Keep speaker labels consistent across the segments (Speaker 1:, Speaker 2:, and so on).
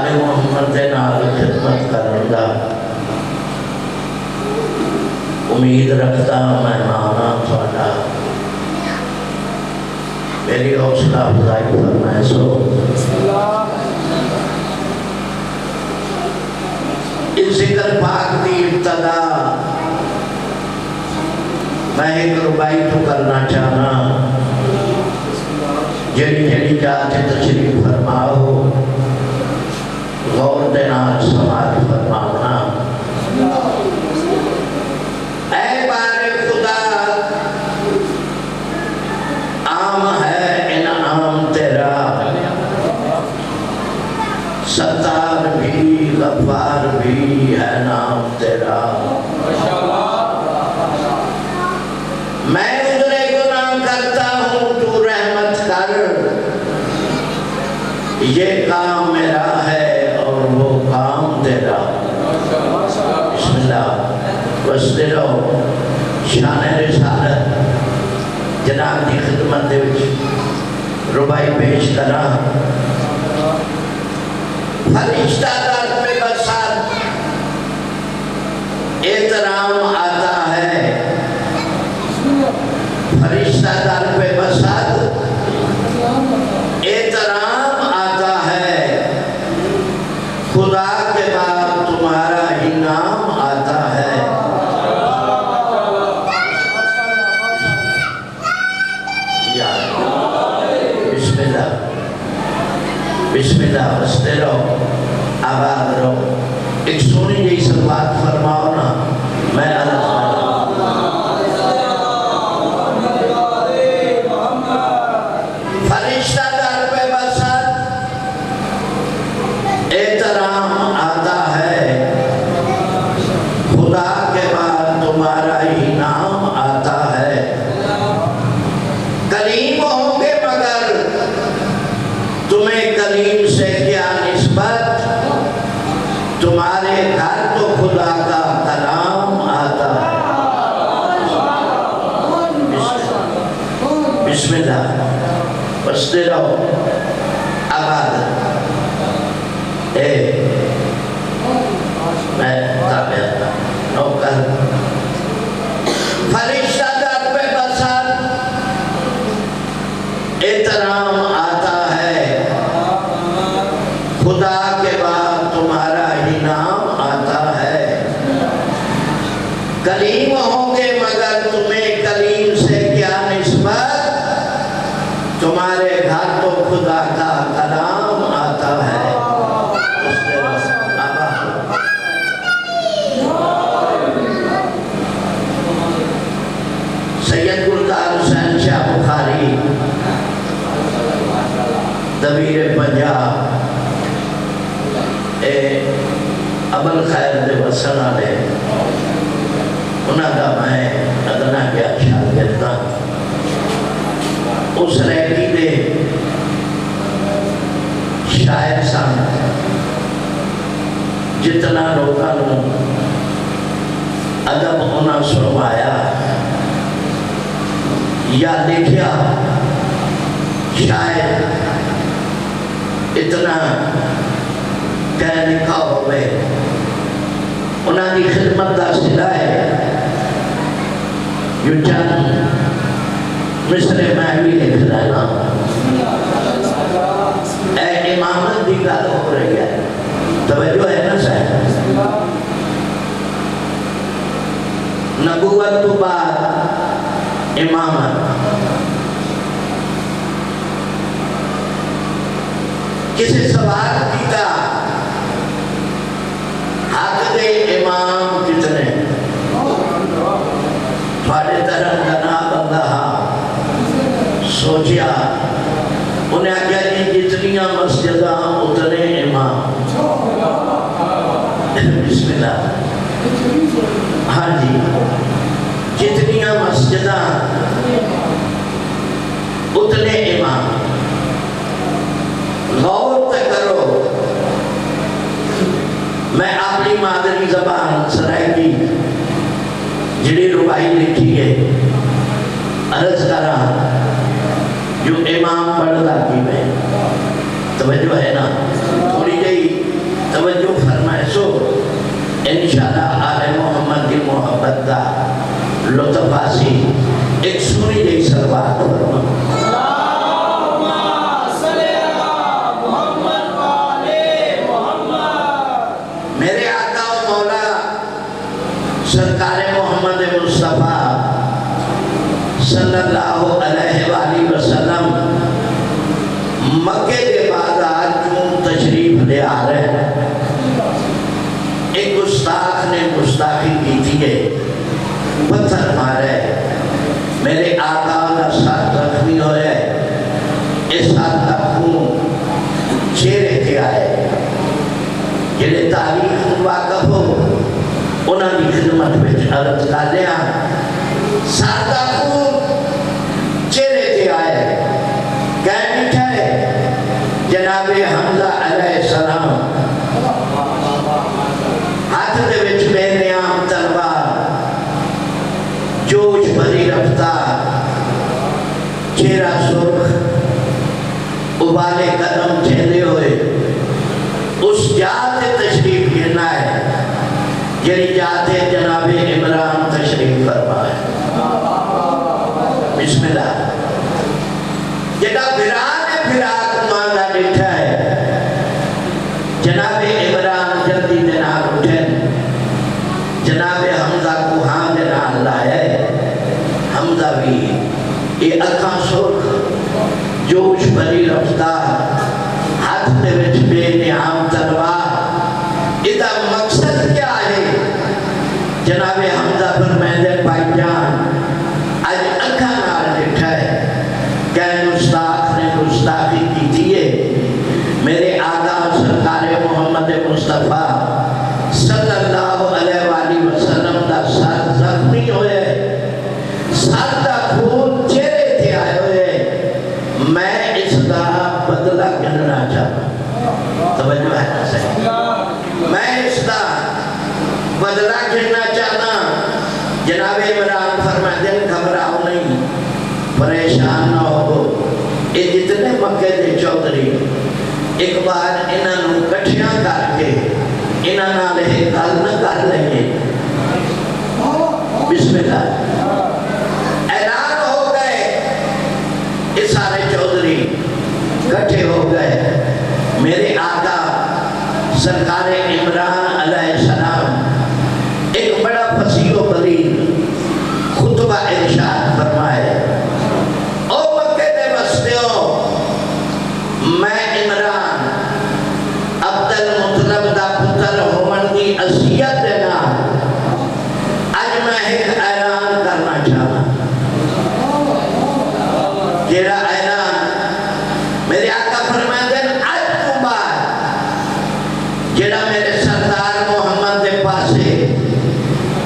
Speaker 1: آل محمد دے نال خدمت کرن دا امید رکھتا مہمانا تھوڑا میری حوصلہ افزائی فرمائے سو اس ذکر پاک دی ابتدا میں ایک ربائی تو کرنا چاہنا جڑی جاتے تشریف فرماؤ غور دینار سماعت فرماؤنا اے بار خدا عام ہے انعام تیرا ستار بھی غفار بھی ہے نام تیرا میں ادھرے گناہ کرتا ہوں تو رحمت کر یہ کام میرا ہے اور وہ کام تیرا بسم اللہ وستے رہو شان رسالت جناب دی خدمت دے وچ ربائی پیش کرا فرشتہ در پہ بسات احترام آتا ہے فرشتہ در پہ بسات احترام آتا ہے خدا کے بعد تمہارا ہی نام آتا ہے بسم اللہ بسم اللہ بستے رہو آباد رہو ایک سونی جی سلوات فرماؤ نا میں اللہ فرشتہ در پہ بسات احترام آتا ہے خدا کے بعد تمہارا ہی نام آتا ہے کریم ہوں گے مگر تمہیں کریم سے کیا نسبت تمہارے گھر تو خدا کا کلام آتا ہے بسم اللہ بستے رہو آباد میں تابعہ نوکر فرشتہ در پہ بسات احترام آتا ہے خدا کے بعد تمہارا ہی نام آتا ہے کلیم ہوں گے مگر تمہیں کلیم سے کیا نسبت تمہارے گھر تو خدا کا کلام آتا ہے سید گلدار حسین شاہ بخاری دبیر پنجاب ابل خیر دے وسن آلے انہاں دا میں ادنا کیا شاگردہ اس ریکی دے شاعر سان جتنا لوگاں نو ادب انہاں سنوایا یا لکھیا شاعر اتنا کہہ لکھا ہوئے انہاں دی خدمت دا سلائے یوں چند مصر محوی لکھ رہنا اے امامت دی گل ہو رہی ہے توجہ ہے نا صاحب نبوت تو بعد امامت کسی سوال کیتا حق دے امام کتنے تھوڑے طرح جناب اللہ سوچیا انہیں آگیا کہ جتنیاں مسجداں اتنے امام بسم اللہ ہاں جی جتنیاں مسجداں اتنے امام غور تے کرو میں اپنی مادری زبان سرائیکی جڑی ربائی لکھی ہے عرض کرا جو امام پڑھتا کی میں توجہ ہے نا تھوڑی جئی توجہ فرمائے سو انشاءاللہ آل محمد کی محبت کا لطف آسی ایک سوری جی سلوات فرمائے میرے آقا و مولا سرکار محمد مصطفیٰ صلی اللہ علیہ وآلہ وسلم مکہ کے بعد آج کیوں تشریف لے آ رہے ہیں. ایک گستاخ نے گستاخی کی تھی پتھر مارے میرے آقا کا ساتھ زخمی ہوئے اس حد تک خون چہرے کے آئے جنہیں تاریخ واقف ہو انہوں نے خدمت میں عرض کر لیا ساتھ خون چہرے کے آئے کہنے چاہے جناب حمزہ علیہ السلام ہاتھ دے وچ بے نیام تلوار جوش بھری رفتار چہرہ سرخ ابالے قدم چہلے ہوئے اس جات تشریف گرنا ہے جنہی جاتے جناب عمران تشریف فرمائے. بسم اللہ. جناب بھران بھرات ماندہ لکھا ہے جناب عمران جلدی دنال اٹھیں جناب حمزہ کو ہاں دنال لائے. حمزہ بھی یہ اکھاں سرخ جوش بھری رفتار ہاتھ دے وچ بے نیام تلوار ادھا مقصد کیا ہے جناب حمزہ فرمائے بھائی جان آج اکھا نال لکھا ہے کہ گستاخ نے گستاخی کی تھی میرے آقا سرکار محمد مصطفیٰ صلی اللہ علیہ وآلہ وسلم دا سر زخمی ہوئے سر دا خون چہرے تھے آئے ہوئے میں اس کا بدلہ گننا چاہتا توجہ ہے نا صحیح میں اس کا بدلہ گننا چاہتا جناب عمران فرمائے دن گھبراؤ نہیں پریشان نہ ہو یہ جتنے مکہ دے چودھری ایک بار انہوں کٹھیاں کر کے انہوں نے گل نہ کر لیں بسم اللہ. اعلان ہو گئے یہ سارے چودھری کٹھے ہو گئے میرے آقا سرکار عمران علیہ السلام ایک بڑا فصیح و بلیغ خطبہ ارشاد فرمائے او مکہ دے بستیوں میں عمران عبد المطلب دا پتر ہومن کی عصیت دینا آج میں ایک اعلان کرنا چاہتا جیرا اعلان میرے آقا فرمائے دن آج تو بعد جیرا میرے سردار محمد دے پاسے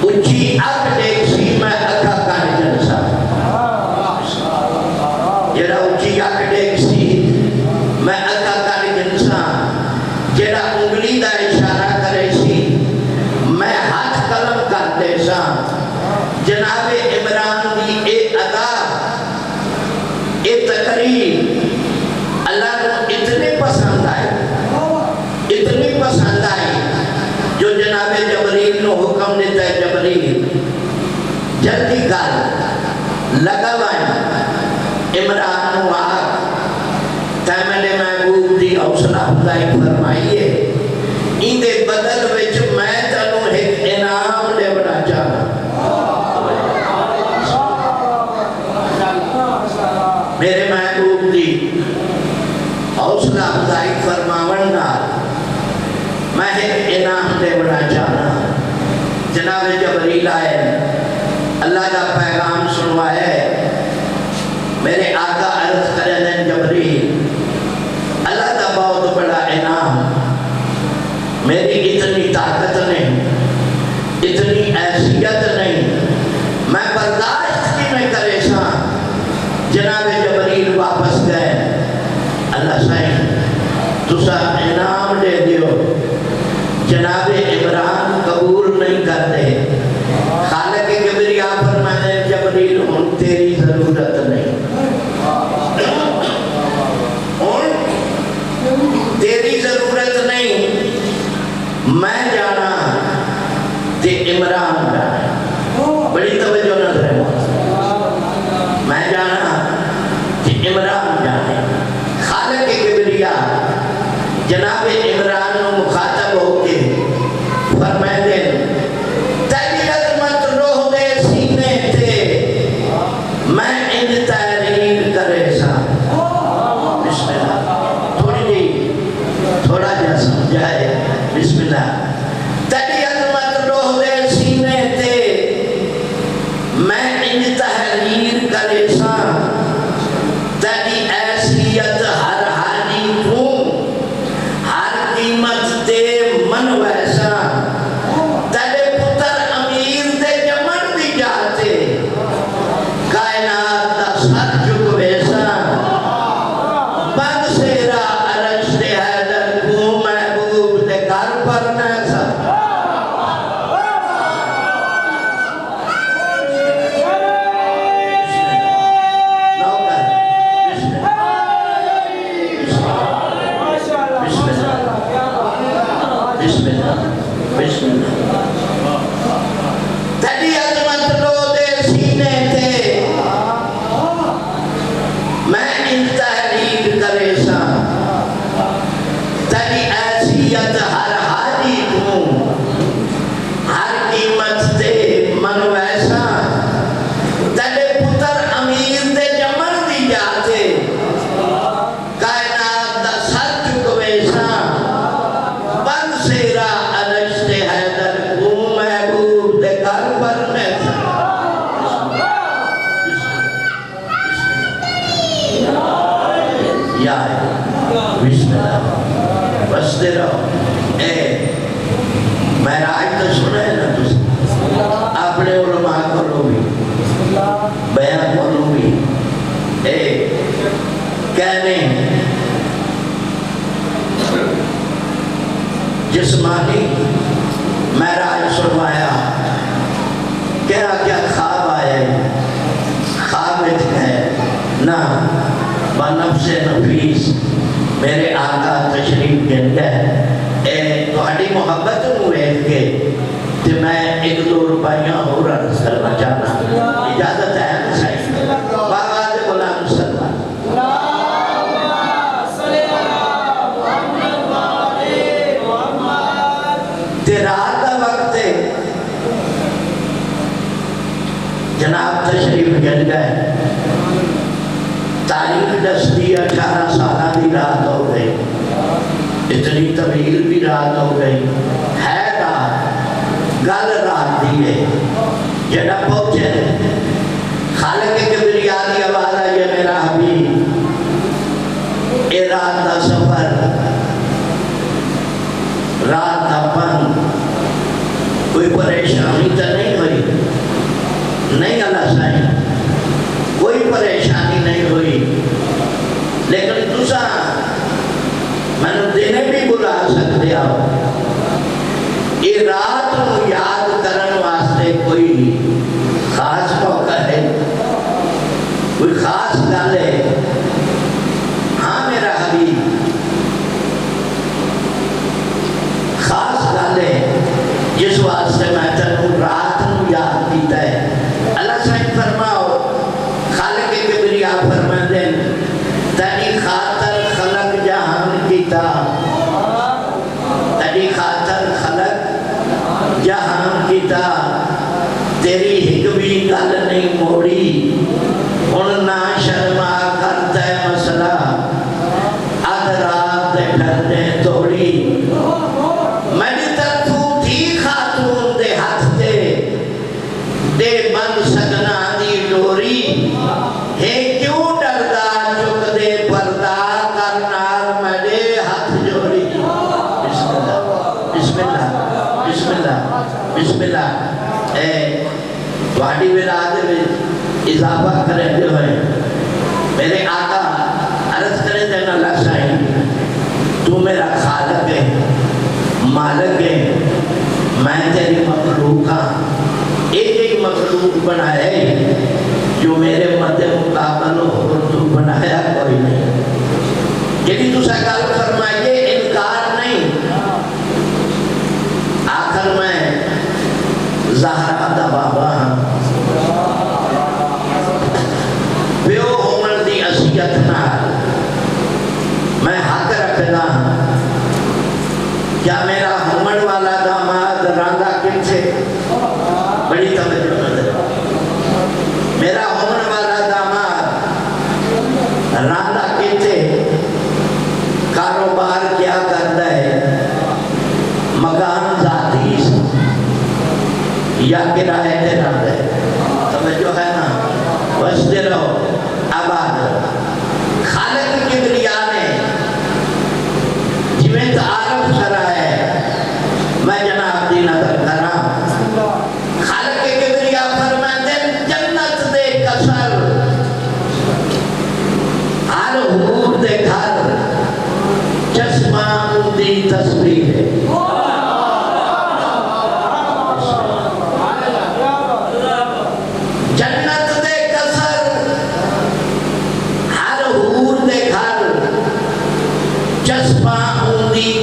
Speaker 1: اچھی اک دیکھ سی میں اکھا کانی جنسا جیرا اچھی اک دیکھ سی میں اکھا کانی جنسا جیرا انگلی دا اشارہ کرے سی میں ہاتھ قلم کر دے سا جناب عمران دی اے ادا اے تقریر اللہ کو اتنے پسند آئے اتنی پسند آئی جو جناب جبریل نے حکم دیتا ہے جبریل جلدی کر لگا وائیں عمران نو آگ تیمل محبوب دی حوصلہ افزائی فرمائیے ان دے بدل وچ میں تنوں ایک انعام لے بنا چاہتا میرے محبوب دی حوصلہ افزائی فرماون نال میں ایک انعام دے بنا چاہتا جناب جبریل آئے اللہ کا پیغام سنوائے میرے آقا عرض کرے دیں جبریل اللہ کا بہت بڑا انعام میری اتنی طاقت نہیں اتنی حیثیت نہیں میں برداشت کی میں کرے سا جناب جبریل واپس گئے اللہ صحیح تسا انعام دے دیو جناب عمران قبول نہیں کرتے خالق کبریا فرمائے جبریل ان تیری ضرورت نہیں ان تیری ضرورت نہیں میں جانا تے عمران جانا. بڑی توجہ نہ کرے. میں جانا تے عمران جانا. خالق کبریا جناب عمران نو مخاطب ہو کے فرمائے تیری عظمت روح دے سینے تے میں ان تحریر کرے سا. بسم اللہ. تھوڑا جا سمجھائے. بسم اللہ. تیری عظمت روح دے سینے تے میں ان تحریر کرے سا. تیری ایسیت ہر حالی توں ہر قیمت تے من ویسا. تیرے پتر امیر دے جمن دی جاتے کائنات دا سر جھک ویسا. بند سیرا عرش دے حیدر کو محبوب دے گھر پر نیسا. بسم اللہ. بسم اللہ. تیری عظمت رو دے سینے تے میں ان تحریر کرے سا. تیری ایسیت ہر حالی توں ہر قیمت تے من ویسا. تیرے پتر امیر دے جمن دی جاتے کائنات دا سر جھک ویسا. بند سیرا عرش دے حیدر کو محبوب دے گھر پر نیسا. یا بسم اللہ. بستے رہو. معراج تو سنا ہے نا تسی. اپنے علماء کو بھی بیان کو بھی کہنے جسمانی معراج سنوایا. کیا کیا خواب آئے. خواب ہے نا بنفس نفیس میرے آقا تشریف گن گئے. تہاڈی محبت نو ویکھ کے تے میں 1-2 روپیاں ہور عرض کرنا چاہنا. اجازت ہے نا صحیح. بابا دے غلام صلی تے رات دا وقت جناب تشریف گن گئے. تاریخ دستی 18 سالہ دی رات ہو گئی. اتنی طویل بھی رات ہو گئی ہے. رات گل رات دی ہے. جڑا پہنچے خالق کبریا دی آواز آئی ہے میرا حبیب اے رات دا سفر رات دا پن کوئی پریشانی تو نہیں ہوئی. نہیں اللہ سائیں کوئی پریشانی نہیں ہوئی. لیکن تسا میں نے دینے بھی بلا سکتے ہو. یہ رات کو یاد کرن واسطے کوئی خاص موقع ہے کوئی خاص گل ہے. ہاں میرا حبیب خاص گل ہے جس واسطے میں تنوں رات کو یاد کیتا ہے. اللہ سائیں فرماؤ خالق کبریا فرماتے ہیں تیری خاطر خلق جہان کیتا. تیری خاطر خلق جہان کیتا. تیری ایک بھی گل نہیں موڑی. ہن نہ شرما کرتا ہے مسئلہ اد رات دے ڈردے توڑی. میری طرفوں تھی خاتون دے ہاتھ دے بند سگنا دی ڈوری. ہے کیوں ڈردا چک دے پردہ کرنار میرے ہاتھ جوڑی. بسم اللہ. بسم اللہ. بسم اللہ. بسم اللہ. تھوڑی ولادت میں اضافہ کرتے ہوئے میرے آقا عرض کرے دینا اللہ سائیں تو میرا خالق ہے مالک ہے. میں تیری مخلوق ہاں. ایک مخلوق بنایا ہے جو میرے مد مقابل ہو تو بنایا کوئی نہیں. یعنی تو سکال فرمائیے انکار نہیں. زہرا دا بابا ہاں پیو ہومن دی عصیت نال میں حق رکھدا ہاں کیا میرا ہومن والا داماد راندا کن سے بڑی توجہ نظر میرا ہومن والا داماد راندا کن سے کاروبار کیا کرتا ہے مکان ذاتی یا کرائے تے رہتا ہے توجہ ہے نا وستے رہو آباد خالق کبریا نے جویں تعارف کرا ہے میں جناب دی نظر کرا خالق کبریا فرماتے ہیں جنت دے کسر ہر حور دے گھر چشمان دی تصویر ہے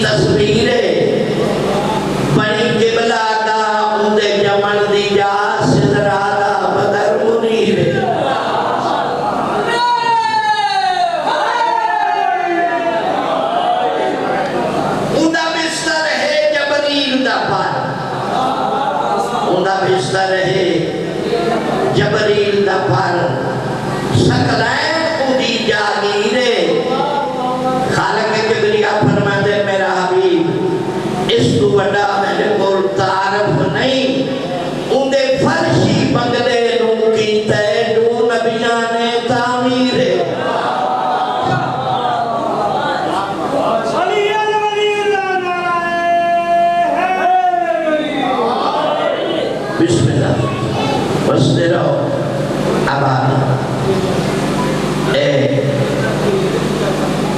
Speaker 1: تصویر بڑی قبلہ دا اندے جمل دی جا سدرہ دا بدر منیر اندہ بستر ہے جبریل دا پر اندہ بستر ہے جبریل دا پر سکلائن اندی جاگیرے خالق کبریا فرماتے میرا حبیب اس کو بڑا میں نے بول تعارف نہیں اندے فرشی بنگلے نو کی تے نو نبیان تعمیر بسم اللہ بستے رہو آباد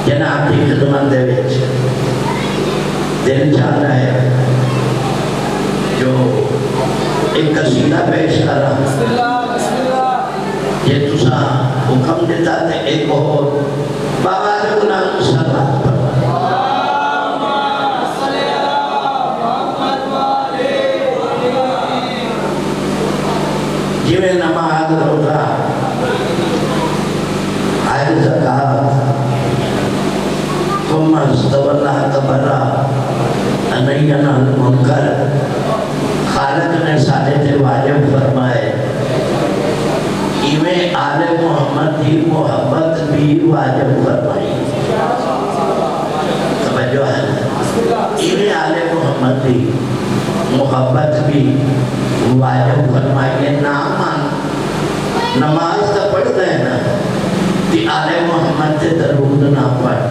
Speaker 1: جناب کی خدمت دے وچ دل چاہتا ہے جو ایک قصیدہ پیش کر رہا یہ تسا حکم دیتا تے ایک اور بابا دے گناہ صلوات پر جویں نماز روزہ حج زکات ثم استولى تبرا انینا المنکر خالق نے سارے تے واجب فرمائے ایویں آل محمد کی محبت بھی واجب فرمائی توجہ ہے ایویں آل محمد کی محبت بھی واجب فرمائی نامان نماز تو پڑھتا ہے نا کہ آل محمد سے درود نہ پڑھ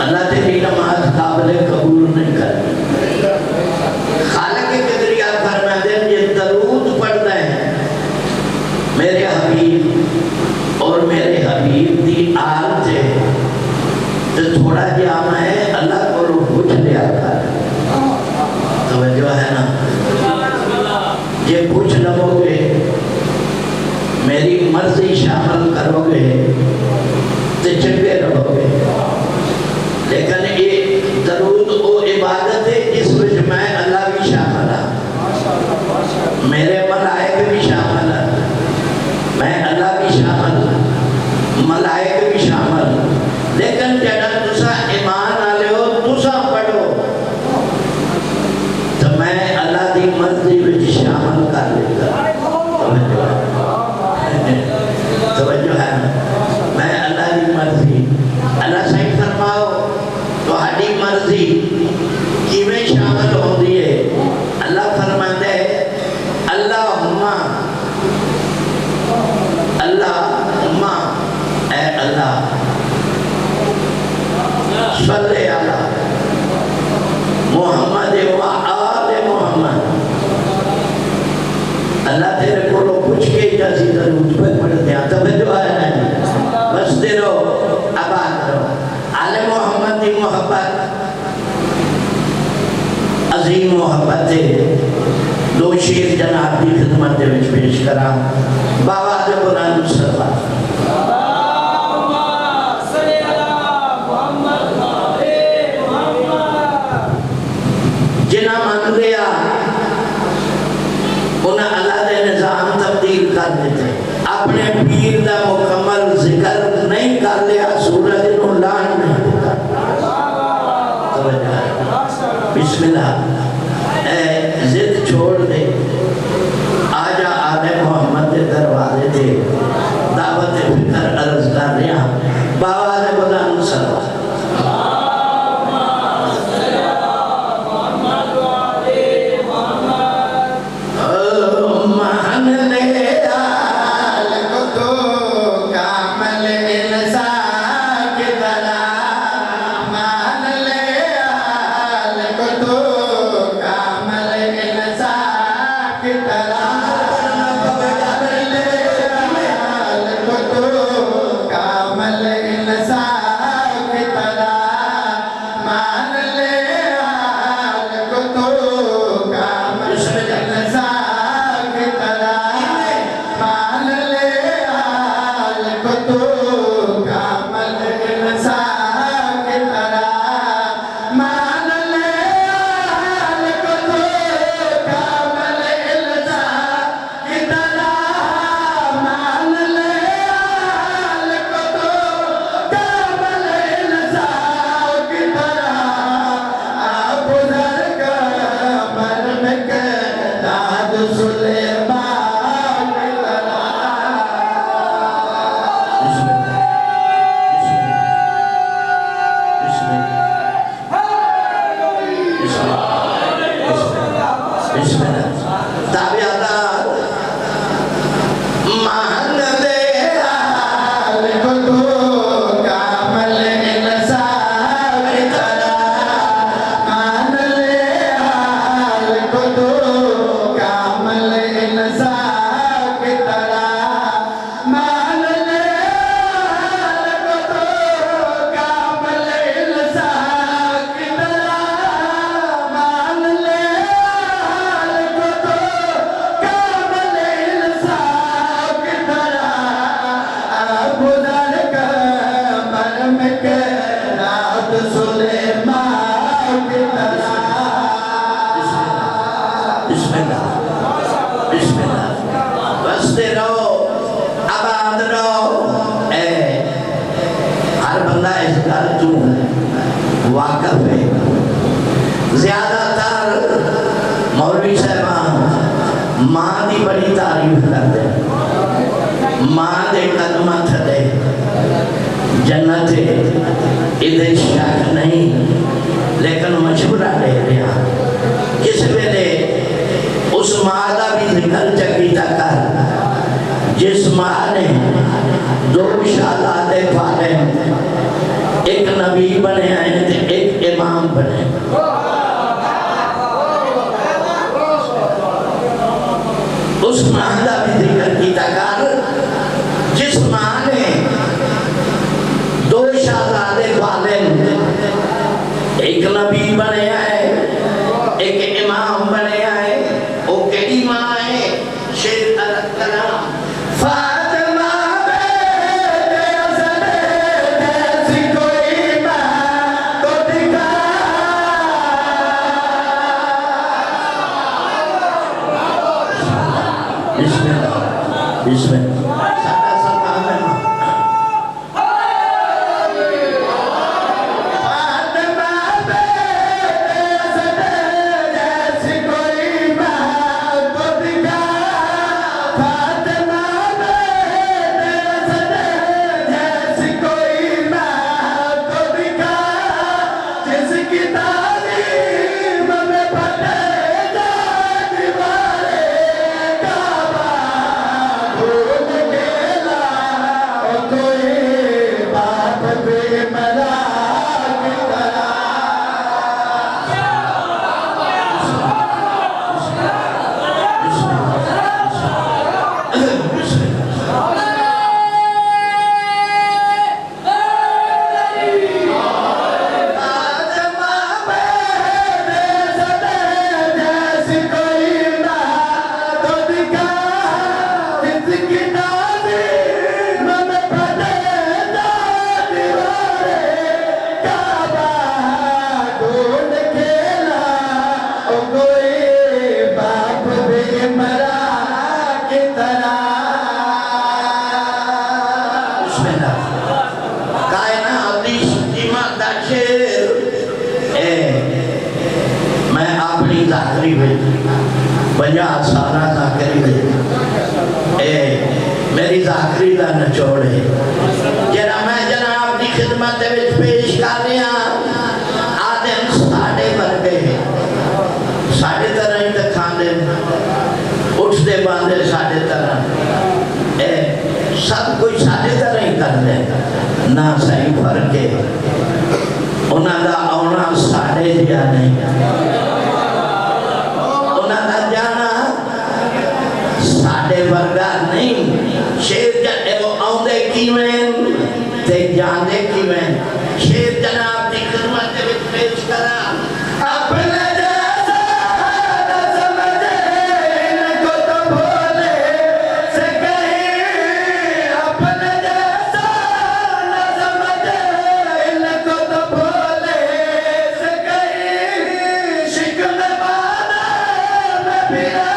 Speaker 1: اللہ تیری نماز قابل قبول نہیں کرتی خالق قدریہ فرماتے ہیں یہ درود پڑھتا ہے میرے حبیب اور میرے حبیب دی آل سے تو تھوڑا جامع ہے اللہ کو روح پوچھ لیا کر توجہ ہے نا یہ پوچھ لگو گے میری مرضی شامل کرو گے تو چنگے رہو گے لیکن یہ درود و عبادت ہے جس وجہ میں اللہ بھی شامل ہوں میرے ملائک بھی شامل ہیں میں اللہ بھی شامل ہوں ملائک بھی شامل لیکن جب تسا ایمان آلے ہو تسا پڑھو تو میں اللہ دی مرضی وچ شامل کر لیتا توجہ ہے میں اللہ دی مرضی اللہ صحیح فرماؤ تو ہڈی مرضی کیویں شامل ہوندی ہے اللہ فرماتا ہے اللہم اے اللہ صلی علی محمد و آل محمد اللہ تیرے کو لوگ پوچھ کے جیسی درود پہ پڑھتے ہیں توجہ ہے نہیں بس دے رہو آباد رہو آل محمد کی محبت عظیم محبت ہے دو شیر جناب کی خدمت دے وچ پیش کرا بابا دے قرآن صلوات جنہ من لیا اللہ اے ضد چھوڑ دے آجا آل محمد دے دروازے دے دعوت فکر عرض کر رہا بابا نے بلند سلوات واقف ہے زیادہ تر مولوی صاحبان ماں دی بڑی تعریف کرتے ہیں ماں دے قدمہ تھے جنت ادھر شک نہیں لیکن مشورہ لے رہا اس ویلے اس ماں دا بھی ذکر چکی کر جس ماں نے 2 شہزادے پالے ایک نبی بنے ہیں تے ایک امام بنے اس ماں دا بھی ذکر کیتا کر جس ماں نے 2 شہزادے پالے ایک نبی بنے ہیں ایک امام بنے ہیں وہ کہی ماں ہے شیر الکلام بسم اللہ ذاکری میں 50 سالہ ذاکری میں میری ذاکری دا نچوڑ ہے جنہا میں جناب دی خدمت وچ پیش کر رہا آدم ساڑے بر گئے ساڑے طرح ہی دکھان دے اٹھ دے باندھے ساڑے طرح سب کوئی ساڑے طرح ہی کر دے نہ صحیح فرق ہے انہاں دا آنا ساڑے دیا نہیں انہاں دا جانا ساڑے ورگا نہیں شیر جانے وہ آؤندے کی میں تے جانے کی میں شیر جناب دی خدمت دے وچ پیش کرا اپنے جیسا نہ سمجھے ان کو تو بھولے سے کہیں اپنے جیسا نہ سمجھے ان کو تو بھولے سے کہیں شکل بانا میں پھرا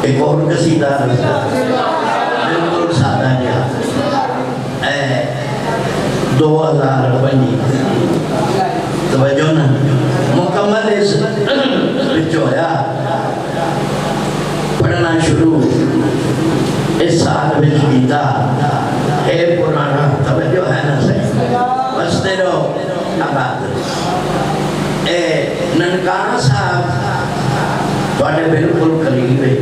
Speaker 1: ایک اور قصیدہ بالکل سادہ کیا 2005 توجہ نا مکمل اس بچویا پڑھنا شروع اس سال بچ کیتا اے پرانا توجہ ہے نا صحیح بستے رہو آباد اے ننکانہ صاحب توڑے بالکل قریب ہے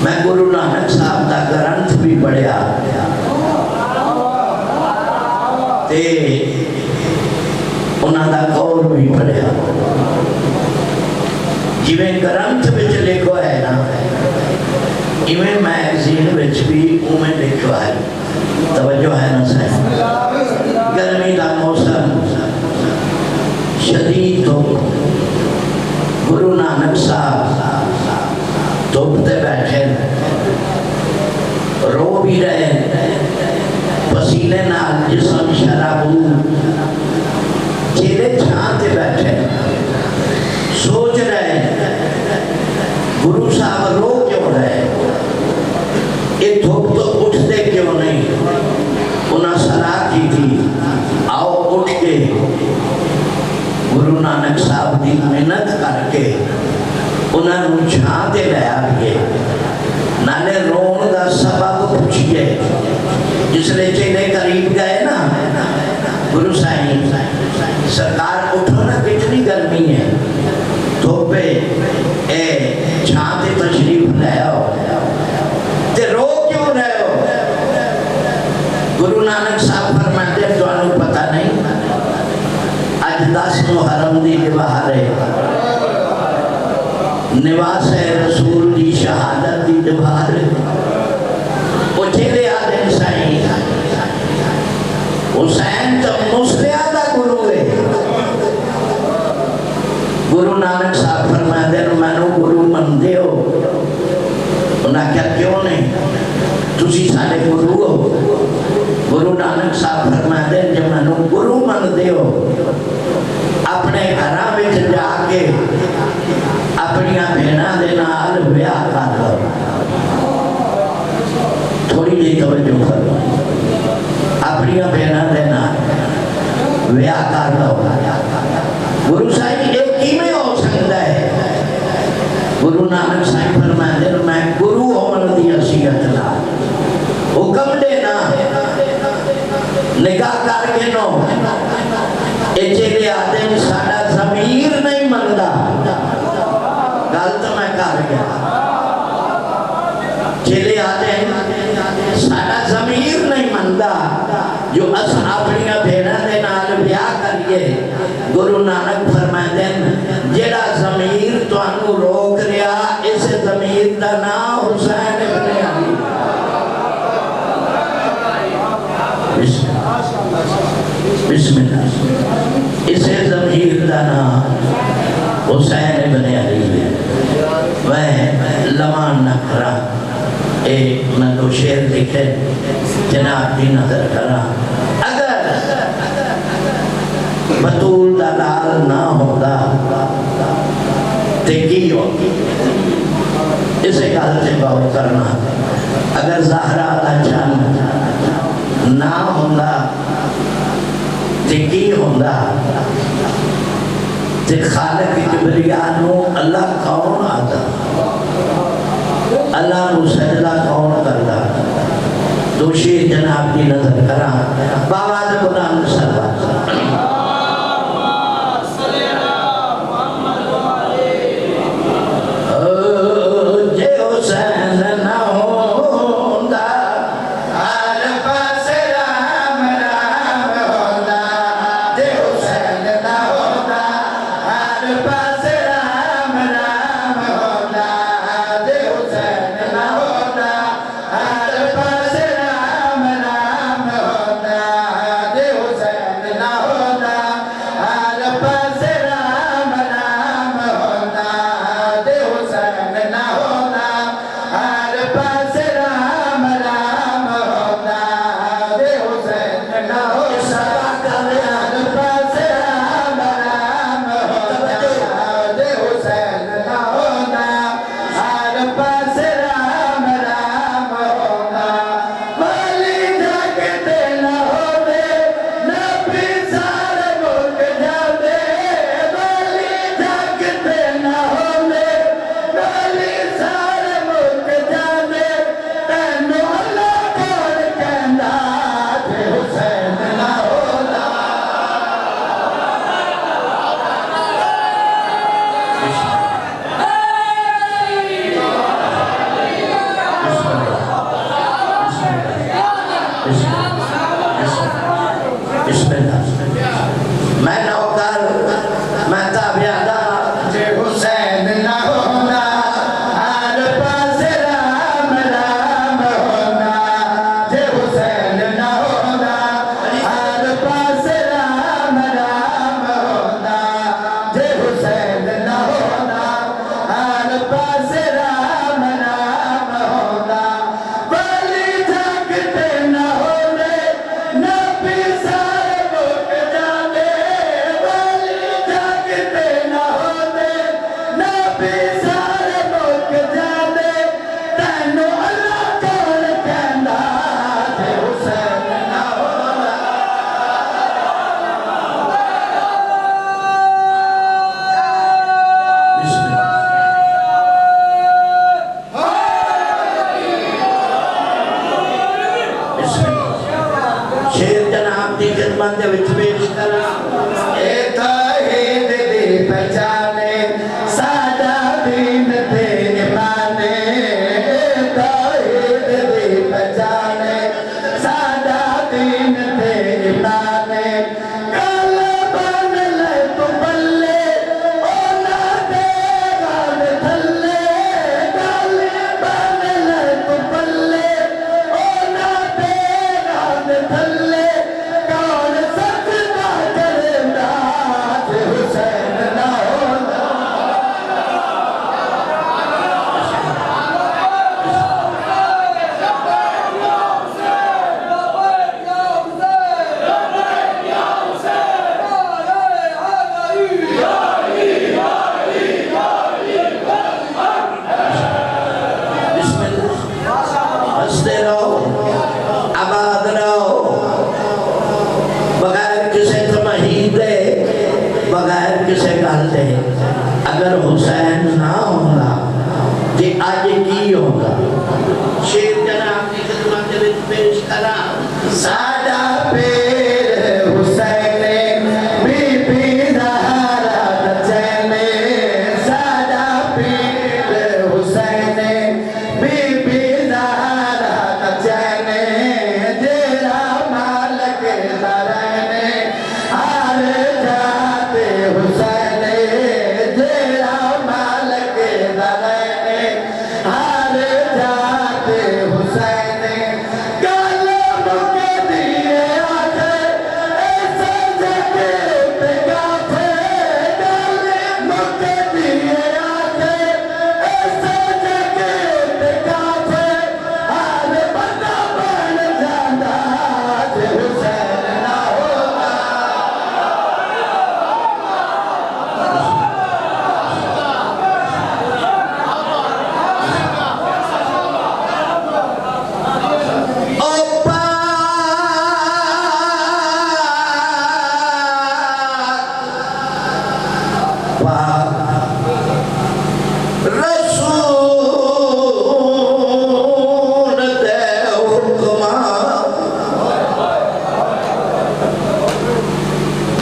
Speaker 1: میں گرو نانک صاحب دا گرنتھ بھی پڑھیا تے انہاں دا قول بھی پڑھیا جویں گرنتھ وچ لکھو ہے نا ایویں میگزین وچ بھی اوویں لکھو ہے توجہ ہے نا صحیح گرمی دا موسم شدید تو گرو نانک صاحب دھوپتے بیٹھے رو بھی رہے پسینے نال جسم شرابو چیلے چھانتے بیٹھے سوچ رہے گرو صاحب رو کیوں رہے یہ دھوپ تو اٹھتے کیوں نہیں انہاں صلاح کی تھی آؤ اٹھ کے گرو نانک صاحب دی محنت کر کے انہاں نو چھاں تے لے آئیے نالے رون دا سبب پوچھئے جس لئے چیلے قریب گئے نا گرو سائیں سرکار اٹھو نا کتنی گرمی ہے دھوپے اے چھاں تے تشریف لے آؤ تے رو کیوں رہے ہو گرو نانک صاحب فرماتے ہیں تو انہوں پتہ نہیں آج 10 محرم دی نواہ رہے نواس رسول دی شہادت دی نواہ رہے وہ چلے آدم سائیں حسین تو مسلیہ دا گرو ہے گرو نانک صاحب فرماتے ہیں میں نو گرو من دے ہو انہاں کیا کیوں نہیں تسی سارے گرو ہو گرو نانک صاحب فرماتے ہیں جب میں نو گرو من دے ہو اپنے گھراں وچ جا کے اپنی بہناں دے نال بیاہ کر لو تھوڑی جی توجہ کرو اپنی بہناں دے نال بیاہ کر لو گرو صاحب ایک کی میں ہو سکتا لیے گرو نانک فرمائے دن جڑا ضمیر تو انو روک رہا اس ضمیر دا نام حسین ابن علی بسم اللہ اس ضمیر دا نام حسین ابن علی ہے وہ لمان نکرہ ایک میں دو شیر لکھے جناب کی نظر کرا اگر بطول دلال نہ ہوگا دیکھی ہو اسے گل سے غور کرنا اگر زہرا دا چند نہ ہوگا دیکھی ہوگا تے خالق کبریانو اللہ کون آتا اللہ نو سجدہ کون کرتا دو شیر جناب کی نظر کرا بابا دے قرآن سلوات جے حسین نہ ہوندا ہر پاس رام رام ہوندا جے حسین نہ ہوندا ہر پاس رام رام ہوندا جے حسین نہ ہوندا ہر پاس رام رام ہوندا جے حسین نہ ہوندا ہر پاس رام رام ہوندا جے حسین نہ ہوندا ہر پاس رام رام ہوندا جے حسین نہ ہوندا ہر پاس رام رام ہوندا جے حسین نہ ہوندا ہر پاس رام رام ہوندا والی جاگتے نہ ہوندے نبی سارے ملک جاندے والی جاگتے نہ ہوندے والی سارے ملک جاندے تینوں اللہ کون کہندا جے حسین نہ ہوندا بسم اللہ میں نوکر میں تابعدہ جے حسین نہ ہوندا ہر پاس رام رام ہوندا جے حسین نہ ہوندا ہر پاس رام رام ہوندا جے حسین نہ ہوندا ہر پاس رام رام ہوندا والی جاگتے نہ ہوندے نبی سارے ملک جاندے والی جاگتے نہ ہوندے نبی سارے ملک جاندے تینوں اللہ کون کہندا جے حسین نہ ہوندا بسم اللہ بسم اللہ شیر جناب دی خدمت دے وچ پیش کرا اے توحید دی پہچانے ساڈا دین تے ایمان اے توحید دی پہچانے ساڈا دین تے ایمان گل بن لے تو بلے اونا دے گل تھلے گل بن لے تو بلے اونا دے گل تھلے کون سجدہ کردا جے حسین نہ ہوندا بسم اللہ ہنستے رہو آباد رہو بغیر کسی تمہید دے بغیر کسی گل دے اگر حسین نہ ہوگا کہ آج کی ہوگا شیر جناب کی خدمت دے وچ پیش کرا ساڈا پیر حسین بی بی زہرا دا چین ساڈا پیر حسین بی بی زہرا دا چین جیڑا مالک دا رہنے ہر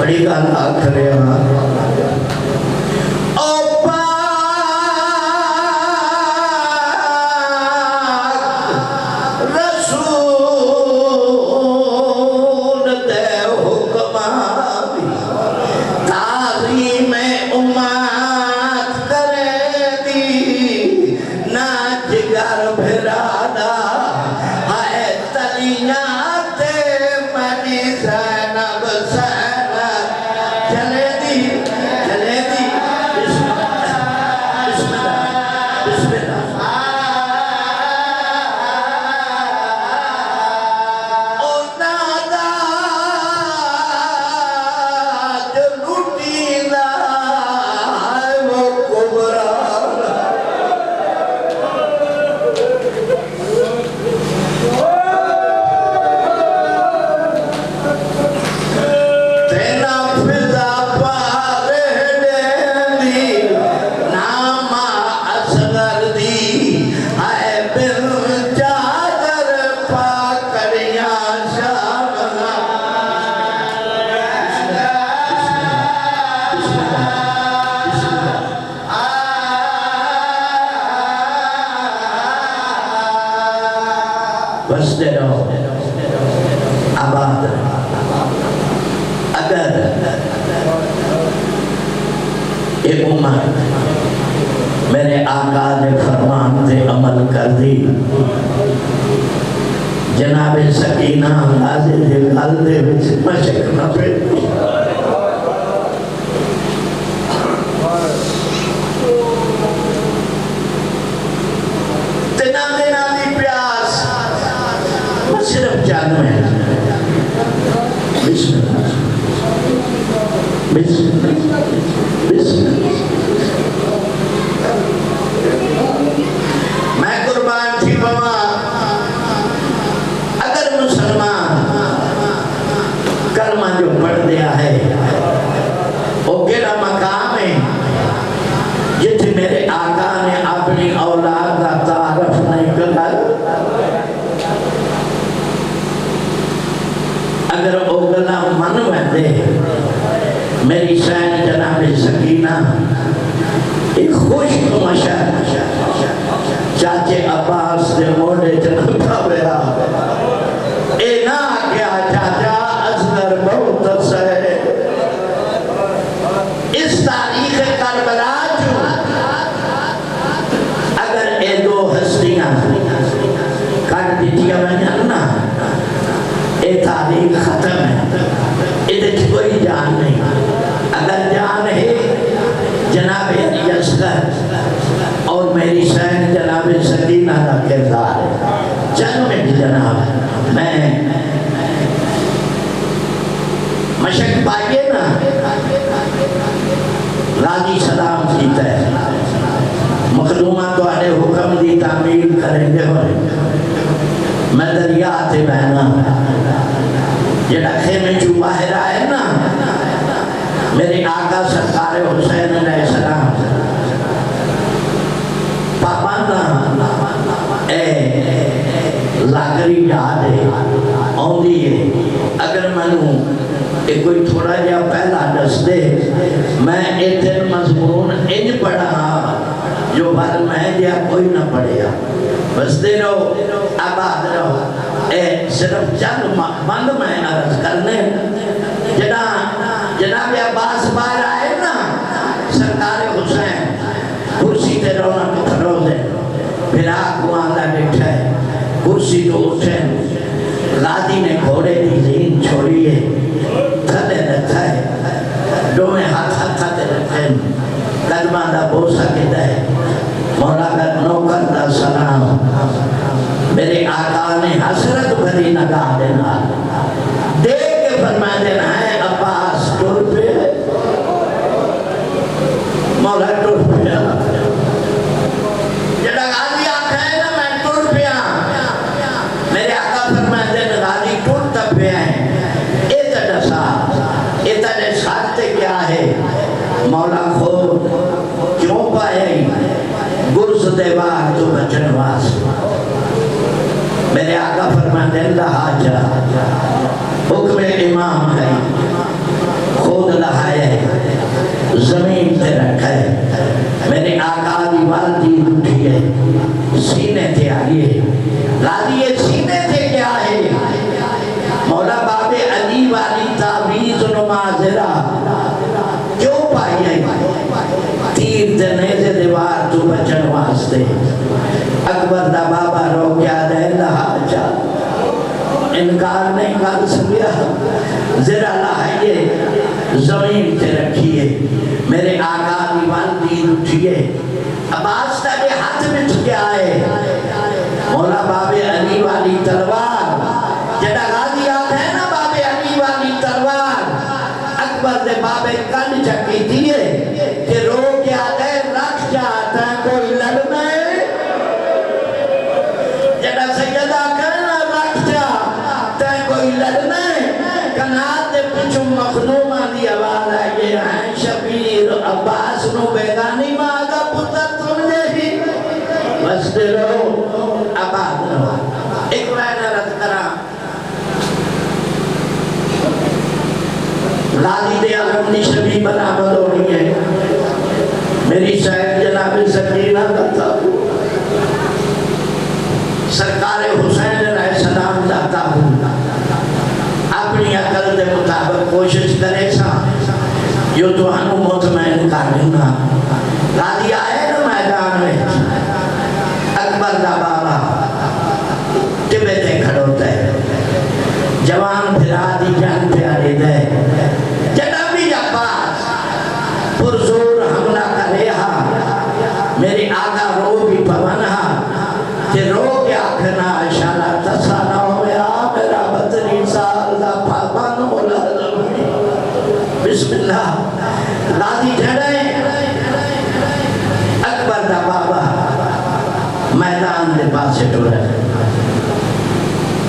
Speaker 1: بڑی گل آکھ رہے ہیں او پاک رسول دے حکم تعظیم امت کرے دی نہ جگر بھرادا ہے تلیاں تے منی زینب سینب چلے دی بسم اللہ بسم اللہ او نادا جو لوٹی دا وہ کبرا تینا فضا پارے دی ناما اصغر دی آئے بل چادر پاکڑیاں شامنا بستے رہو آباد رہو اگر ایک امت میرے آقا نے فرمان سے عمل کر دی جناب سکینہ اندازے دے گل دے وچ مشک نہ پہ تنا دینا دی پیاس صرف جانو ہے بسم اللہ بسم اللہ بسم اللہ میں قربان تھی بابا اگر مسلمان کلمہ جو پڑھ دیا ہے وہ کیڑا مقام ہے جتنے میرے آقا نے اپنی اولاد کا تعارف نہیں کرا اگر وہ گلا من ویندے میری سین جناب سکینہ ایک خوش مشاہد چاچے عباس دے موڑے جنبا بیا اے نا کیا چاچا اصغر بہت سے اس تاریخ کربلا جو اگر اے دو ہستیاں کٹ دیتیا میں جاننا اے تاریخ ختم ہے ادھر کوئی جان نہیں اگر جان ہے جناب اصغر اور میری سین جناب سکینہ کا کردار ہے چند منٹ جناب میں مشک پائیے نا راضی سلام کیتا ہے مخدومہ تو آنے حکم دی تعمیل کریں گے ہوئے میں دریا آتے بہنا جڑا خیمے جو باہر آئے نا میرے آقا سرکار حسین علیہ السلام پابانا اے لاغری یاد ہے آؤں ہے اگر منوں کہ کوئی تھوڑا جا پہلا دس دے میں ایتن مضمون انج پڑھا جو بھر میں جا کوئی نہ پڑھیا بس دے رہو آباد رہو اے صرف چند بند میں عرض کرنے جناب عباس باہر آئے نا سرکار حسین کرسی تے رونا کھڑو دے پھر آگوان دا بیٹھا ہے کرسی تو اٹھے غازی نے گھوڑے دی زین چھوڑیے تھلے رکھا ہے دو میں ہاتھ تے رکھے قدمہ دا بوسا کہتا ہے مولا کا نوکر دا سلام میرے آقا نے حسرت بھری نگاہ دینا دیکھ کے فرما دینا ہے عباس ٹور پہ مولا ٹور پہ جڑا غازی آکھا ہے نا میں ٹور پہ میرے آقا فرما دینا غازی ٹور تب پہ آئے اتنے ساتھ کیا ہے مولا خود کیوں پائے گرز دیوار تو بچن واس میرے آقا فرماتے ہیں لہا جا حکم امام ہے خود دلا کیوں پائی ہے تیر دینے سے دیوار تو بچن واسطے اکبر دا بابا رو کیا دے لہا جا انکار نہیں کر سکیا ذرا لائیے زمین تے رکھیے میرے آقا دیوان دین اٹھیے عباس تاکہ ہاتھ میں چکے آئے مولا باب علی والی تلوار جڑا غازی آتا ہے نا باب علی والی تلوار اکبر دے باب کن چکی دیئے کہ رو کے آتے رکھ جاتا ہے کوئی لڑنے جڑا سیدہ کہنا رکھ جاتا ہے کوئی لڑنے کنات دے پچھو مخدومہ دی آواز آئے ہیں شبیر عباس نو بیگانی ماغا پتر سمجھے ہی بس دے رہو آباد رہو ایک مہینہ رد کرا غازی دے علم دی شبی برآمد ہو رہی ہے میری شاید جناب سکینہ داتا سرکار حسین علیہ السلام داتا ہوں اپنی عقل دے مطابق کوشش کرے سا جو تو انو مطمئن کرنا غازی آئے نا میدان میں اکبر دا بابا ٹبے تے کھڑوتا ہے جوان پھرا دی جان پیارے دے جڑا بھی عباس پرزور حملہ کرے ہاں میری آقا رو بھی پوانہا کہ رو کے آکھنا اشارہ تسانہ ہویا میرا 32 سال دا پاپان مولا بسم اللہ غازی جھڑے اکبر دا بابا میدان دے پاسے ٹورے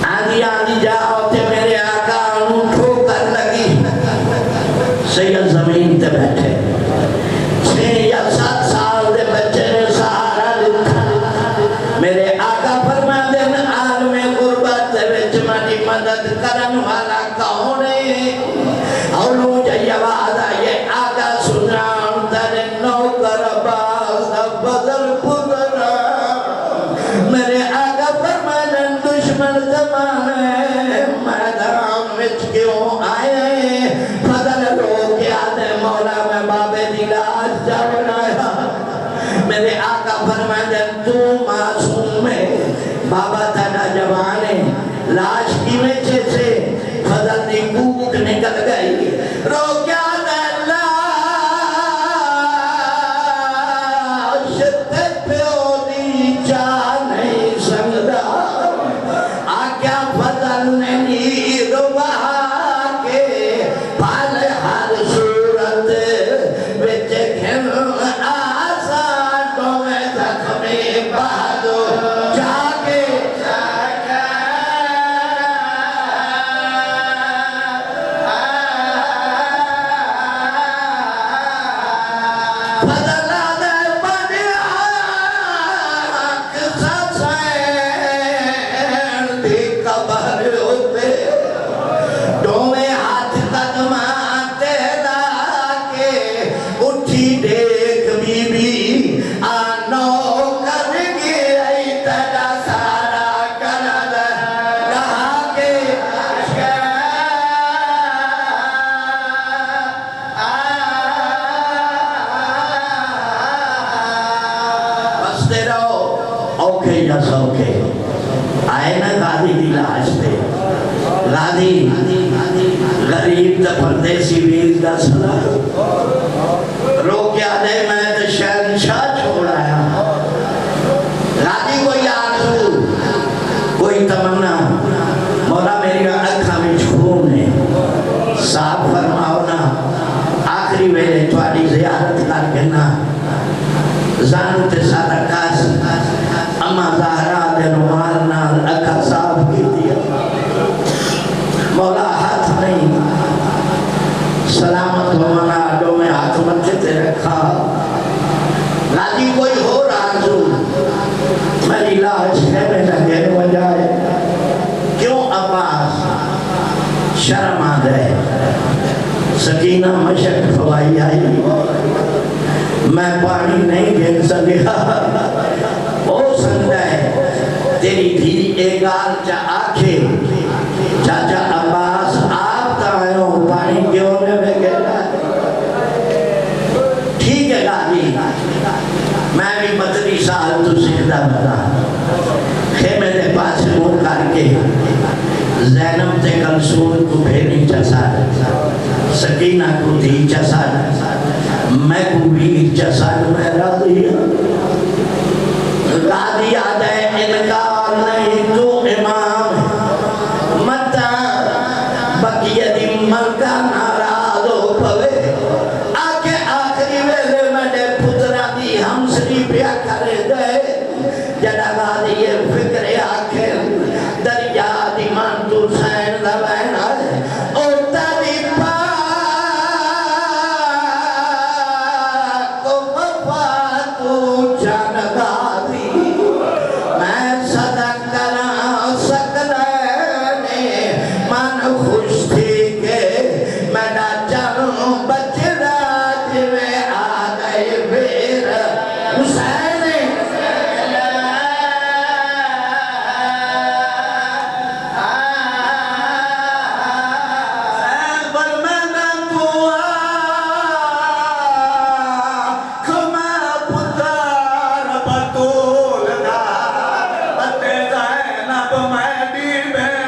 Speaker 1: آدھی آدھی جاؤ تے میرے آقا انہوں ٹھوکر لگی سید زمین تے بیٹھے 6 یا 7 سال دے بچے نے سہارا لکھا میرے آقا فرما دن عالم غربت دے وچ مانی مدد کرن والا کون ہے اولو جی آواز آئے آقا سنان در نوکر باز بدل پدرا میرے آقا فرما دن دشمن زمانے میدان وچ کیوں آئے فضل رو کے آدھے مولا میں بابے دلاج جا بنایا میرے آقا فرما دن تو معصوم ہے بابا تھا جوانے لاش کی وجہ سے فضل دی بھوک نکل گئی رو کیا دلاش تے پیو دی جا نہیں سکتا آکیا فضل نے نیر بہا کے پال ہر صورت وچ کھن آسان تو میں زخمی بہادو جا کے فضل آدھے بڑی آنکھ سسین دی قبر ہوتے ڈومے ہاتھ قدمان تیرا کے اٹھی دیکھ بی بی آنو کر گئی تیرا سارا کرد کہا کے بستے رہو اوکے یا سوکے آئے نا غازی دی لاش پہ غازی غریب دا پردیسی ویر دا صلاح رو کیا دے میں تو شہنشاہ چھوڑ آیا غازی کوئی آرزو کوئی تمنا مولا میری اکھا میں خون ہے صاحب فرماؤ نا آخری ویلے تھوڑی زیارت کر کے نا زانو تے سارا کاس اما زہرا دے نمارنا اکھا صاحب کی دیا مولا ہاتھ نہیں سلامت ہونا آڈوں میں ہاتھ مچے تے رکھا غازی کوئی ہو آرزو میری لاش ہے میں لگے بجائے کیوں عباس شرم آ گئے سکینہ مشک فوائی آئی میں پانی نہیں گھن سکیا او سکتا ہے تیری دھی ایک آل چا آکھے چاچا عباس آپ تائیوں پانی کیوں میں گئے منصور کو بھیری چسان سکینہ کو دی چسان میں کو بھی چسان میں راضی قاضی آدھے انکار نہیں تو امام متا بقیہ دی ملکہ ناراض ہو پوے آکے آخری ویلے میں نے پترہ دی ہم سری پیا کرے دے جڑا قاضی یہ فکر آکے دریا دی من تو سین دوین آئے اور تبی پاک کو وفا تو جانگا خوش تھی کہ میں نہ جانوں بچڑا جوے آگئے پھر حسین پر میں نہ پوا کھما پتار بطول دا بتے زینب میں دیبے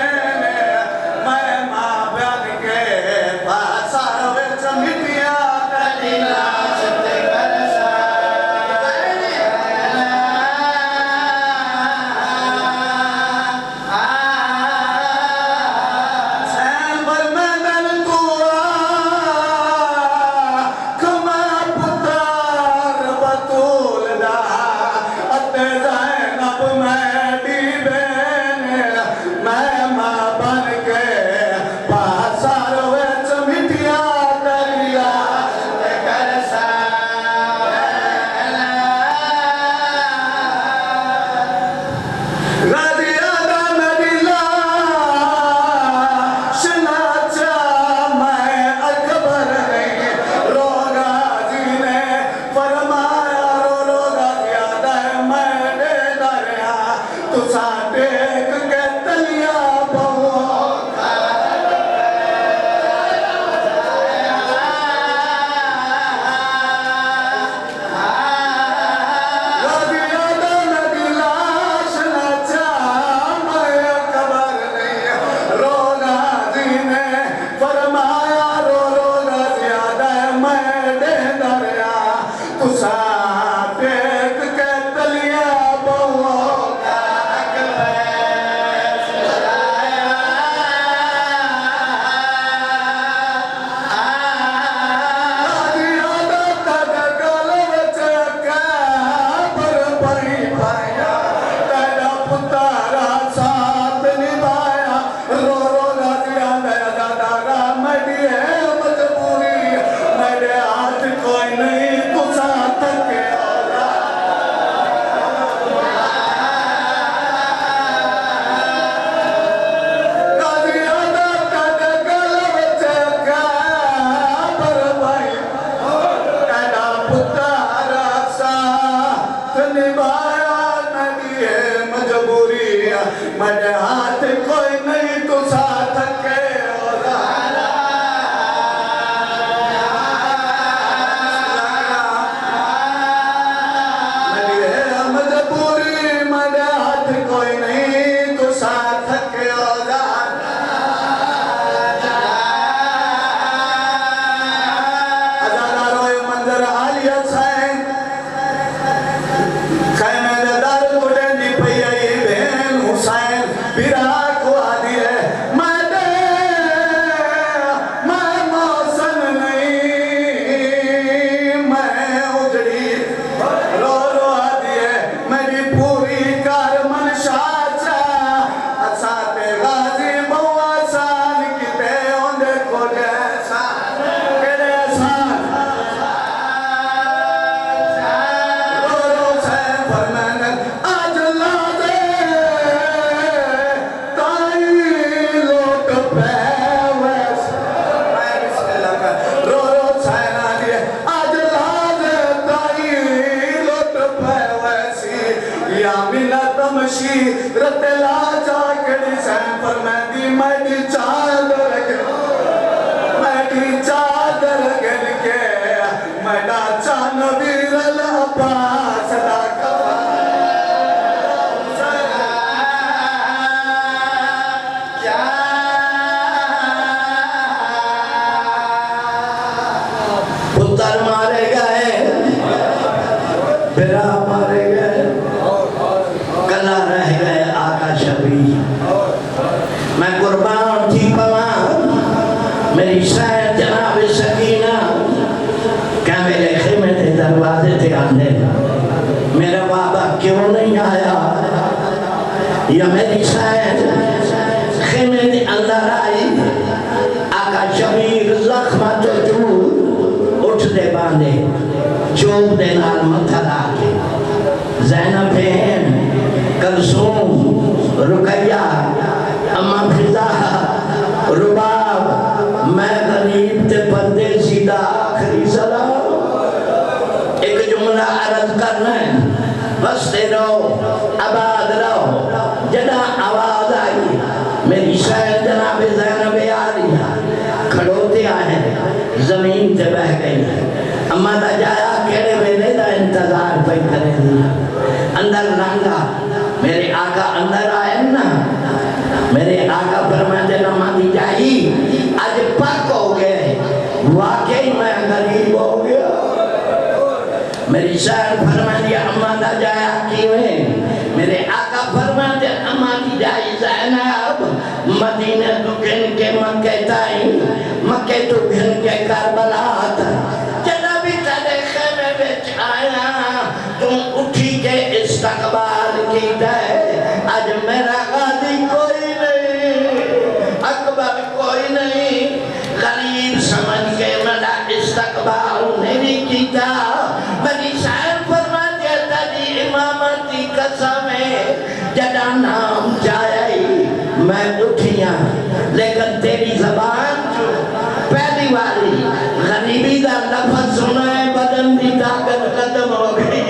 Speaker 1: میرے ہاتھ کوئی نہیں تو ساتھ کے میرے مجبوری میرے ہاتھ کوئی نہیں تو ساتھ کے ازادہ روئے منظر عالیہ سائن خیمہ دار کٹے دی پہیائی حسین پیرا کو آدھی ہے میں موسن نہیں میں اجڑی رو رو آدھی ہے میری پوری کار منشا چاہ اسات غازی بہوا سال کتے ہوندے کو جیسا کڑے سال رو رو سین فرمائنے آج اللہ دے رت لا جا کڑی سین پر میں دی چادر گل کے میں دا چان ویر العباس دا کیا پھرا مارے گئے کلا رہ گئے آقا شبیر میں قربان تھی پواں میری شاید جناب سکینہ کیا میرے خیمے تھے دروازے تھے آندے میرا بابا کیوں نہیں آیا یا میری شاید خیمے تھے اندر آئی آقا شبیر زخمہ تو جو اٹھ دے باندے چوب دے نال متھلا کے زینب بہن کلثوم رقیہ اما فضا رباب میں غریب تے پردیسی دا آخری سلام ایک جملہ عرض کرنا ہے بستے رہو آباد رہو جنا آواز آئی میری شاید جناب زینب آلیہ کھڑوتے آئے زمین تے بہ گئی اما دا جایا کہنے میں دا انتظار پہ کرے دیا اندر لانگا میرے آقا اندر آئے نا میرے آقا فرماتے نمازی جائی آج پاک ہو گئے واقعی میں غریب ہو گیا میری شاید فرماتی اما دا جایا کیویں میرے آقا فرماتے اما دی جائی زینب مدینہ تو گھن کے مکہ تائیں مکہ تو گھن کے کربلا تھا جنابی تلے خیمے بچ آیا تم اٹھی کے استقبال کی دے آج میرا غازی کوئی نہیں اکبر کوئی نہیں غریب سمجھ کے میرا استقبال نہیں کیتا میری شاعر فرما دیتا دی امامتی قسم ہے جدا نام جائی میں اٹھیاں لیکن تیری زبان جو پہلی باری غریبی دا لفظ سنا ہے بدن دی طاقت ختم ہو گئی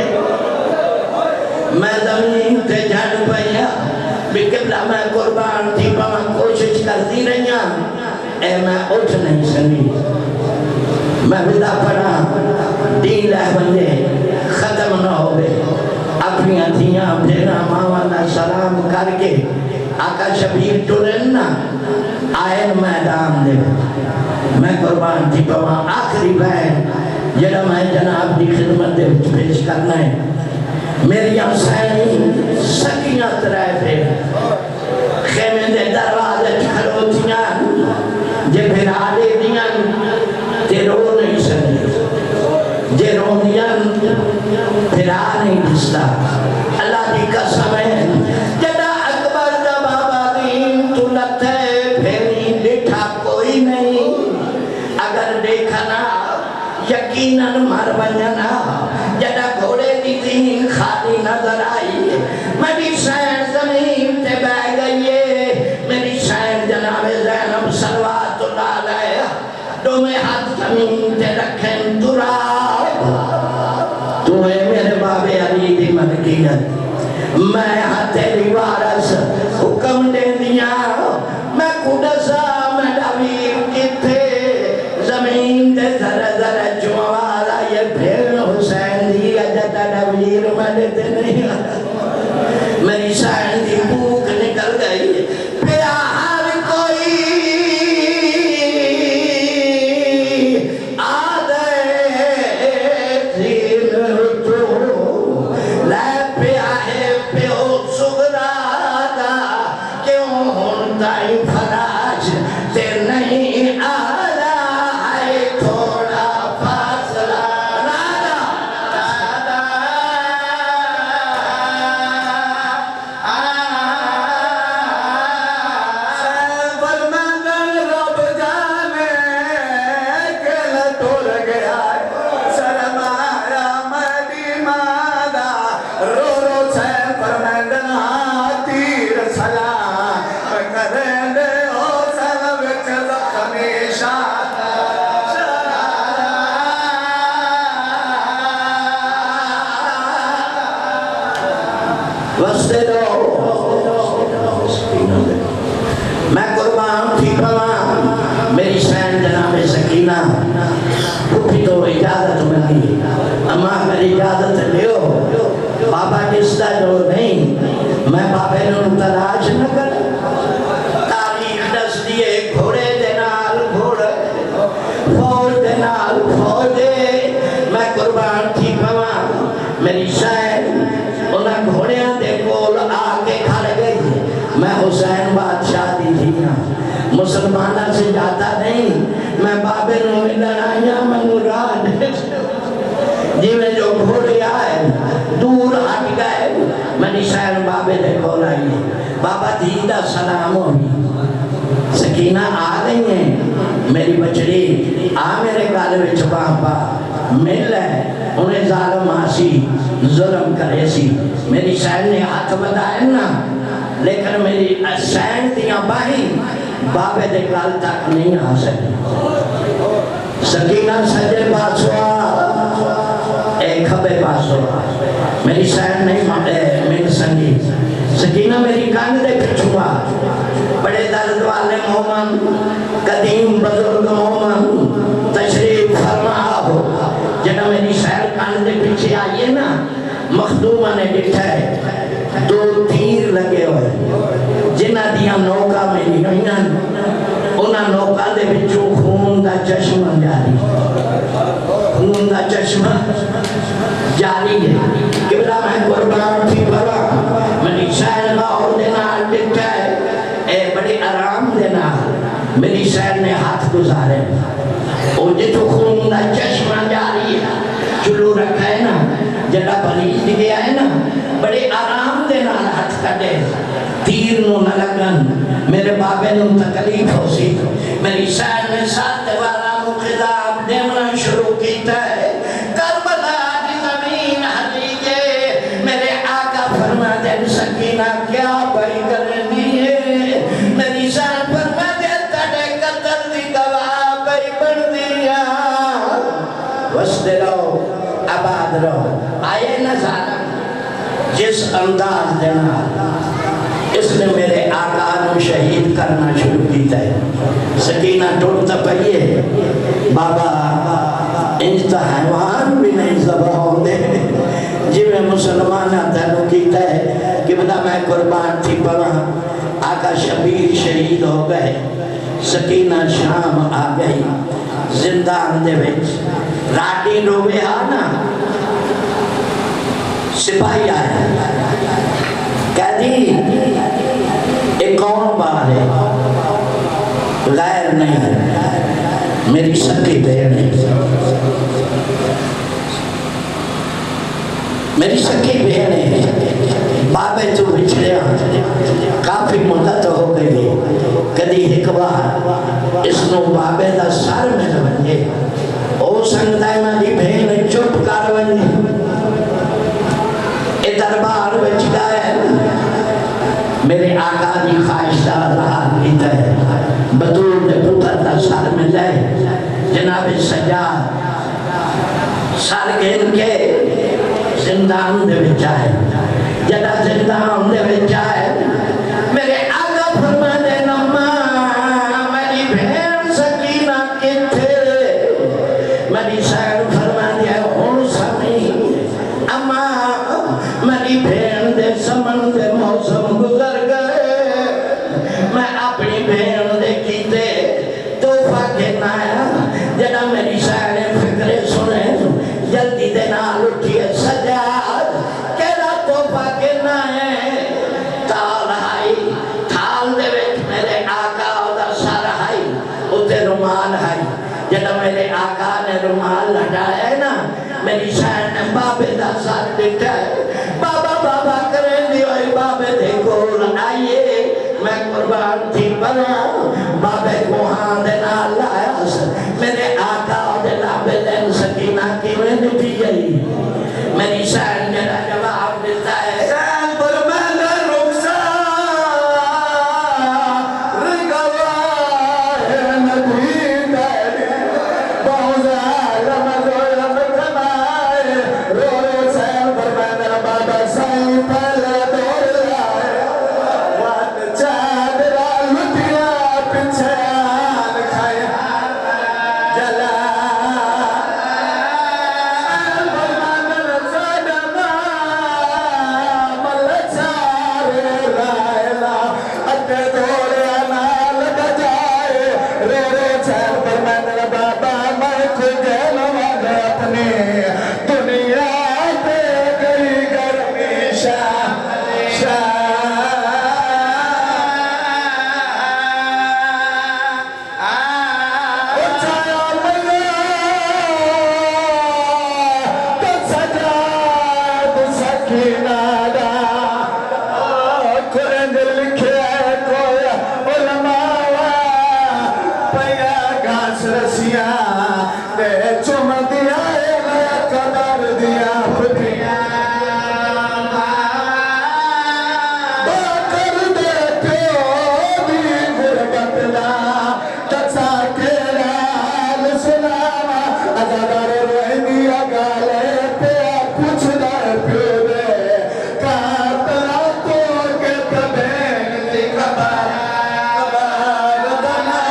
Speaker 1: میں زمین تے جھڑ پیا بھی قبلہ میں قربان تھی پاں کوشش کرتی رہیا اے میں اٹھ نہیں سنی میں ودا پڑھا دین لہ بندے ختم نہ ہوئے اپنی اتھیاں بھینا ماوانا سلام کر کے آقا شبیر ٹورننا آئین میدان دے میں قربان تھی پاں آخری بہن جڑا میں جناب دی خدمت دے پیش کرنا ہے میری حسینی سکینت رہے تھے خیمے دے دروازے کھڑوتیاں جے بھرا دے دیاں تے رو نہیں سکتی جے رو دیاں بھرا نہیں دستا اللہ دی قسم ہے جدا اکبر دا بابا دین تو لتے پھیری دیکھا کوئی نہیں اگر دیکھنا یقیناً مر بننا جدا گھوڑے دی دین خالی نظر آئی میری شاعر زمین تے بہ گئی ہے میری شاعر جناب زینب صلوات اللہ علیہ دو میں ہاتھ زمین تے رکھیں تراب تو ہے میرے بابے علی دی ملکیت میں تیری وارث حکم دے دیا میں قدسا میں ڈویر کی تھے زمین تے ذرہ ذرہ جوارا یہ پھر حسین دی اجتا ڈویر میں دیتے نہیں میری شاعر دی بھوک نکل گئی پیا ہر کوئی آدھے دین تو لے پیا ہے پیو سگرا دا کیوں ہونتا ہی فراش تے نہیں آدھا ہے تھوڑا فاصلہ وستے دو میں قربان تھی پواں میری شاعر جناب سکینہ پھوپھی تو اجازت ملی اما میری اجازت لیو بابا جس دا جو نہیں میں بابے نو تلاش نہ کر تاریخ دس دیے گھوڑے دے نال گھوڑے فوج دے نال فوجے میں قربان تھی پواں میری شہن انہیں گھوڑیاں دے کول آگے کھڑ گئی میں حسین بادشاہ دی دیا مسلمانہ سے جاتا نہیں میں بابے نو ملن آیا میں مراد جی میں جو گھوڑے آئے دور ہٹ گئے میں شہن بابے دے کول آئی بابا دیدہ سلام ہوئی سکینہ آ گئی ہیں میری بچڑی آ میرے گالے میں چھپا مل ہے انہیں ظالم آسی ظلم کرے سی میری شہن نے ہاتھ بدائے نا لیکن میری شہن دیاں باہیں بابے دے گال تک نہیں آ سکی سکینہ سجے پاسوا ایک کھبے پاسوا میری شہن نہیں مل سنگی سکینہ میری کان دے پچھوا بڑے درد والے مومن قدیم بزرگ مومن تشریف فرما ہو جنہا میری شہر کان دے پیچھے آئیے نا مخدومہ نے ڈٹھا ہے 2 تیر لگے ہوئے جنہ دیا نوکا میری ہوئیاں انہا نوکا دے بچوں خون دا چشمہ جاری خون دا چشمہ جاری ہے قبلہ میں قربان تھی بھرا میری شہر لاہور دینا ڈٹھا ہے اے بڑی آرام دینا میری شہر نے ہاتھ گزارے او جتو خون دا چشمہ جاری ہے چلو رکھا ہے نا جڑا پلیت گیا ہے نا بڑے آرام دینا ہاتھ کٹے تیر نو نہ لگن میرے بابے نو تکلیف ہو سی میری شہر نے ساتھ والا مقدام دینا شروع کیتا ہے کربلا دی زمین حدیجے میرے آقا فرما دے سکینہ کیا بھائی کرنی ہے میری شہر فرما دے تڑے قتل دی گواہ بھائی بڑھ دیا وستے رہو آباد رہو آئے نظارہ جس انداز دینا اس نے میرے آقا نو شہید کرنا شروع کیتا ہے سکینہ ٹوٹتا پئیے بابا انجتا حیوان بھی نہیں ذبح ہوندے جی میں مسلمانہ تنو کیتا ہے کہ بدا میں قربان تھی پڑا آقا شبیر شہید ہو گئے سکینہ شام آ گئی زندان دے وچ راٹی روے آنا سپاہی آئے کہہ دی ایک کون بار ہے غیر نہیں ہے میری سکی بہن ہے میری سکی بہن ہے بابے تو بچھڑیا کافی مدت ہو گئی کدی ایک بار اس نو بابے دا سر میں بنجے او سنگتا ہے میں دی بہن چپ کر بنجے اے دربار بچ گئے میرے آقا دی خواہشہ رہا کیتا ہے بدور دے پتر دا سر میں لے جناب سجاد سر گھن کے زندان دے بچائے جدا زندان دے بچائے میرے آقا فرما دے نما میری بہن سکینہ کتھے میری سیر فرما دے ہون سمی اما میری بہن دے سمن دے موسم گزر گئے میں اپنی بہن دے کیتے توفہ کہنا ہے جنا میری سیر فکرے سنے جلدی دے نال اٹھئے سجاد کہنا توفہ کہنا ہے تال آئی تھال دے ویٹ میرے آقا دا سر آئی اتے رومال آئی جنا میرے آقا نے رومال لٹایا ہے نا میری شہر نے بابے دا سر ڈٹھا ہے بابا بابا کریں دی ہوئی بابے دے کول آئیے میں قربان تھی بنا بابے کو ہاں دینا لایا میرے آقا دے لابے دین سکینہ کی میں نپی گئی میری شہر نے جواب دیتا ہے
Speaker 2: قسم دیا ہے قدر دیا خودیا باکر دے پیو بھی غربت لا تسا کیرال سناوا ازادار روحنی اگالے پیا کچھ در پیو دے کاترا تو کے تبین دی خبر دنا